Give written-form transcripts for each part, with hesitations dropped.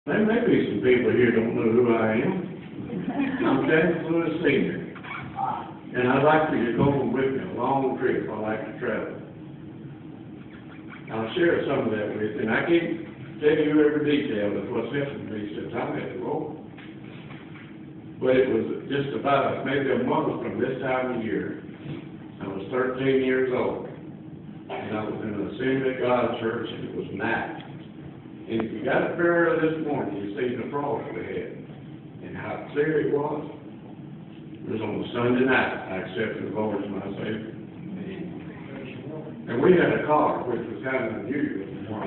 There may be some people here don't know who I am. I'm James Lewis Sr., and I'd like for you to go with me a long trip. I like to travel. I'll share some of that with you, and I can't tell you every detail of what's happened to me since I met the Lord. But it was just about maybe a month from this time of year. I was 13 years old, and I was in an Assembly of God church, and it was night. And if you got up there early this morning, you see the frost we had, and how clear it was. It was on a Sunday night. I accepted the Lord as my Savior. And we had a car, which was kind of unusual from where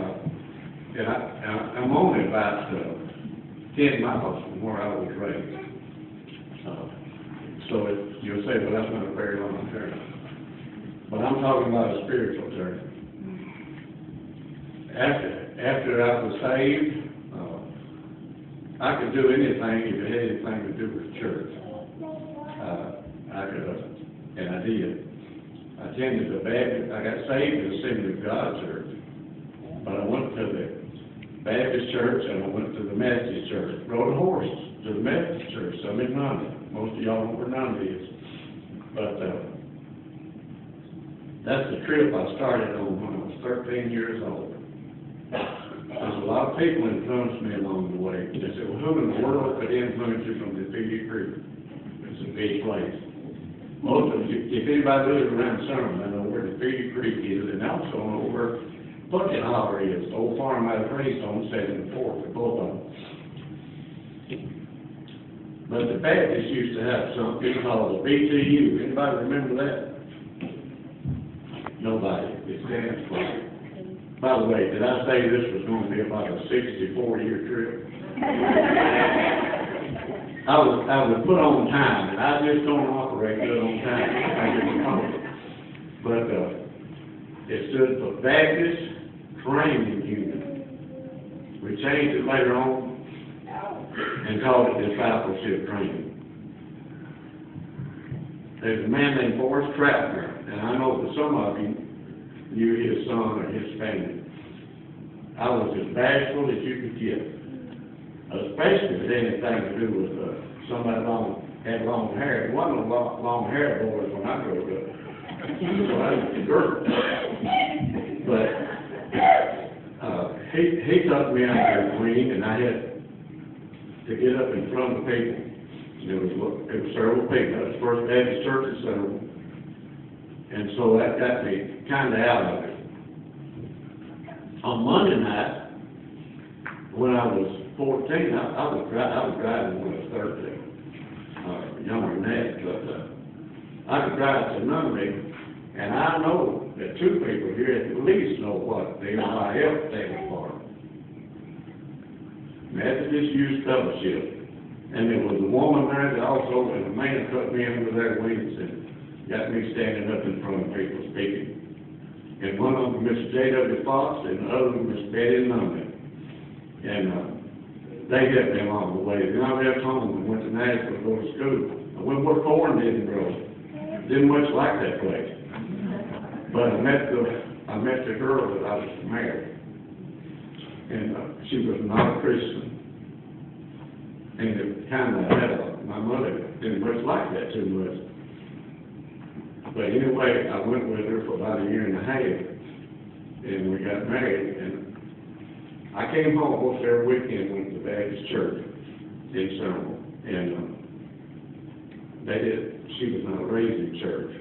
I'm only about 10 miles from where I was raised. So you'll say, well, that's not a very long journey. But I'm talking about a spiritual journey. After I was saved, I could do anything if it had anything to do with church. I could, and I did. I attended the Baptist. I got saved in the Assembly of God church, but I went to the Baptist church and I went to the Methodist church. Rode a horse to the Methodist church. Some in Nunley. Most of y'all know where Nunley is, but that's the trip I started on when I was 13 years old. There's a lot of people influenced me along the way. They said, well, who in the world could influence you from Defeated Creek? It's a big place. Most of you, if anybody lives around Summerlin, they know where Defeated Creek is, and also know where Bucket Holler is, the old farm out of Greystone, 74th, the both of them. But the Baptists used to have something called the BTU. Anybody remember that? Nobody. It stands for. By the way, did I say this was going to be about a 64-year trip? I was put on time, and I just don't operate good on time. I get the But it stood for Baptist Training Unit. We changed it later on and called it Discipleship Training. There's a man named Forrest Trapner, and I know that some of you knew his son or his family. I was as bashful as you could get, especially if it had anything to do with somebody had long hair. There wasn't no long hair boys when I grew up, so I was a girl. But he took me out to the ring, and I had to get up in front of the people. There was several people. That was First Baptist Church in Summerlin. And so that got me kind of out of it. On Monday night, when I was 14, I was driving when I was 13, younger than that, but I could drive to Nunley, and I know that two people here at least know what the MIF stands for. Methodist Youth Fellowship. And there was a woman there that also, and a man took me under their wings and got me standing up in front of people speaking. And one of them, Miss J.W. Fox, and the other one, Miss Betty Nunley. And they helped me along the way. Then I left home and went to Nashville to go to school. I went where corn didn't grow. Didn't much like that place. But I met the girl that I was married. And she was not a Christian. And it kind of my mother didn't much like that too much. But anyway, I went with her for about a year and a half, and we got married. And I came home almost every weekend, went to the Baptist church in Summerlin, and she was not raised in church.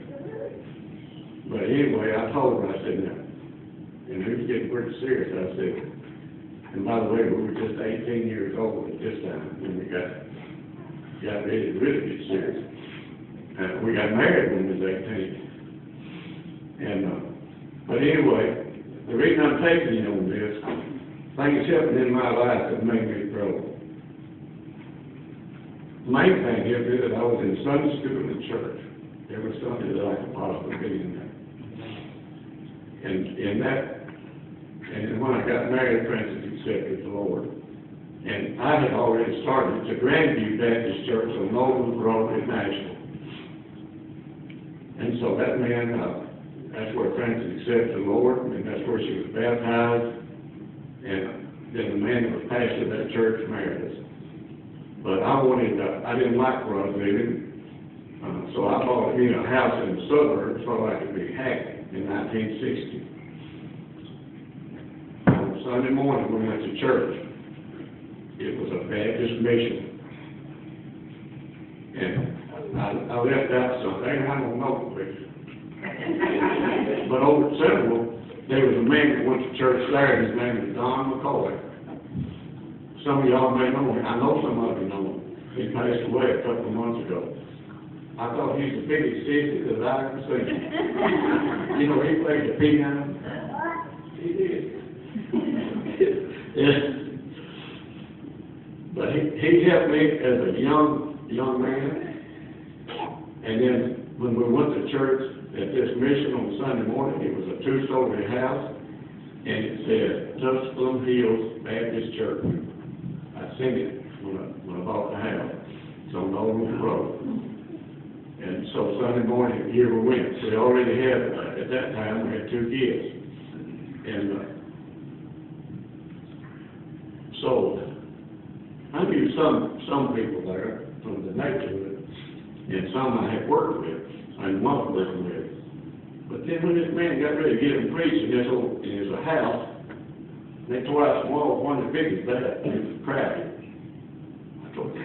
But anyway, I told her, I said, now, and it was getting pretty serious. I said, and by the way, we were just 18 years old at this time when we got ready to really get serious. We got married when we was 18. And, but anyway, the reason I'm taking you on this, things happened in my life that made me grow. The main thing is that I was in Sunday school and church every Sunday that I could possibly be in there. And when I got married, Francis accepted the Lord. And I had already started to Grandview Baptist Church on Nolan Road in Nashville. And so that man, that's where Francis accepted the Lord, and that's where she was baptized. And then the man that was pastor of that church married us. But I didn't like where I was living, so I bought me a house in the suburbs so I could be happy in 1960. On Sunday morning, we went to church. It was a Baptist mission. And I left out something, I don't know, but over at Central, there was a man that went to church there, his name was Don McCoy. Some of y'all may know him, I know some of you know him. He passed away a couple of months ago. I thought he was the biggest sissy that I ever seen. You know, he played the piano. He did. Yeah. But he helped me as a young man. And then when we went to church at this mission on Sunday morning, it was a 2-story house, and it said Tusculum Hills Baptist Church. I seen it when I bought the house. It's on the Old Road. And so Sunday morning, here we went. We already had, at that time, we had 2 kids. And so I knew some people there from the neighborhood, and some I had worked with, and was working with. But then when this man got ready to get him preaching in his house, they tore out some walls, one as big as that, and it was crowded. I told him,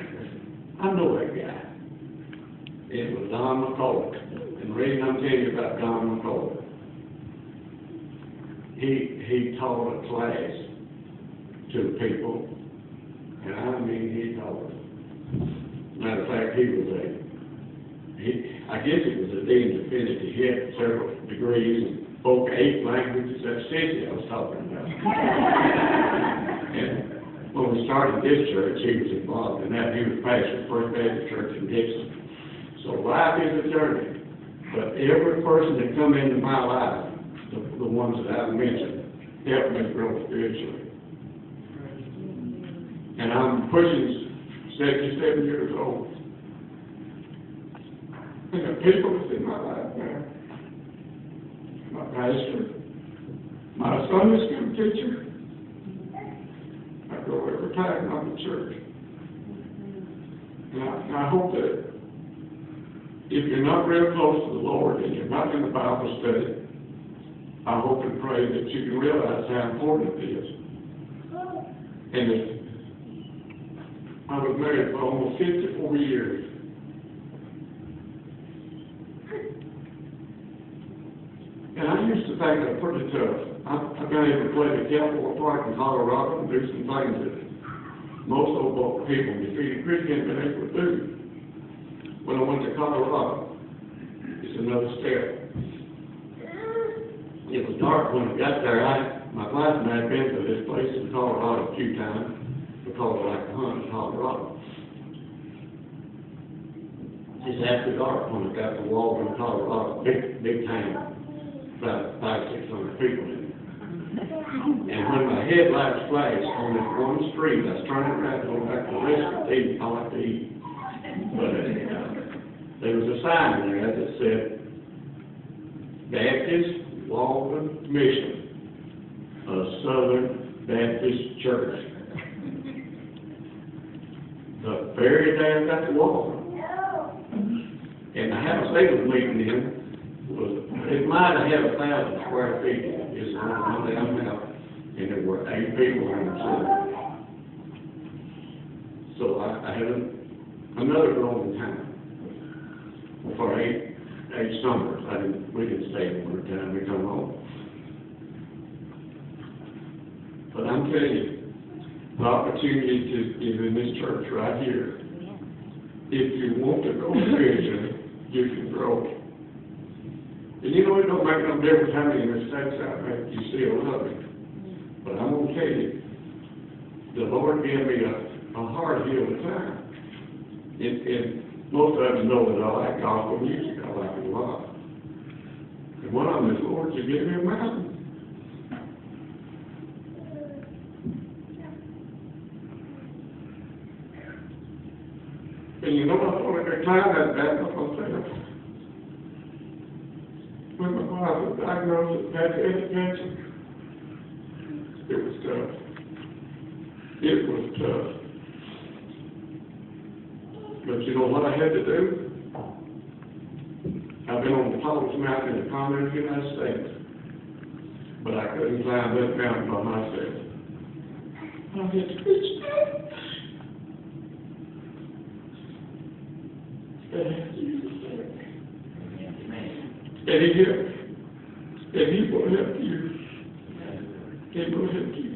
I know that guy. It was Don McCoy. And the reason I'm telling you about Don McCoy, he taught a class to people, and I mean he taught it. Matter of fact, I guess it was a Dean of Divinity. He had several degrees and spoke 8 languages. That's Cindy I was talking about. And when we started this church, he was involved in that. He was pastor of First Baptist Church in Dixon. So life is a journey. But every person that come into my life, the ones that I've mentioned, helped me grow spiritually. And I'm pushing 77 years old. And the people that's in my life now, my pastor, my Sunday school teacher, I go every time I'm in church. And I hope that if you're not real close to the Lord and you're not in the Bible study, I hope and pray that you can realize how important it is. And I was married for almost 54 years. And I used to think I'm pretty tough. I've been able to play the Cowboy Park in Colorado and do some things that most old people in defeated Christian have been able to do. When I went to Colorado, it's another step. It was dark when I got there. My classmate had been to this place in Colorado a few times because I like to hunt in Colorado. It's after dark when I got to Walden, Colorado, big town. About 500-600 people in it. And when my headlights flashed on this one street, I was turning around going back to the restaurant to eat. I like to eat. But there was a sign there that said, Baptist Walden Mission, a Southern Baptist Church. The very day I got to Walden. And the house they was meeting in, it might have had 1,000 square feet. It's on the amount, and there were 8 people in the center. So I had another growing time for 8 summers. We didn't stay in winter time. We come home. But I'm telling you, the opportunity is in this church right here. If you want to grow spiritually, you can grow. And you know, it don't make no difference how many mistakes I make, you still love me. But I'm going to tell you, the Lord gave me a heart here at the time. And most of them know that I like gospel music. I like it a lot. And one of them is, Lord, you give me a mountain. And you know, I thought at the time that myself. When my father was diagnosed with pancreatic cancer, it was tough. It was tough. But you know what I had to do? I've been on the tallest mountain in the continental United States, but I couldn't climb that mountain by myself. I had to reach down. And he helped. And he will help you. He will help you.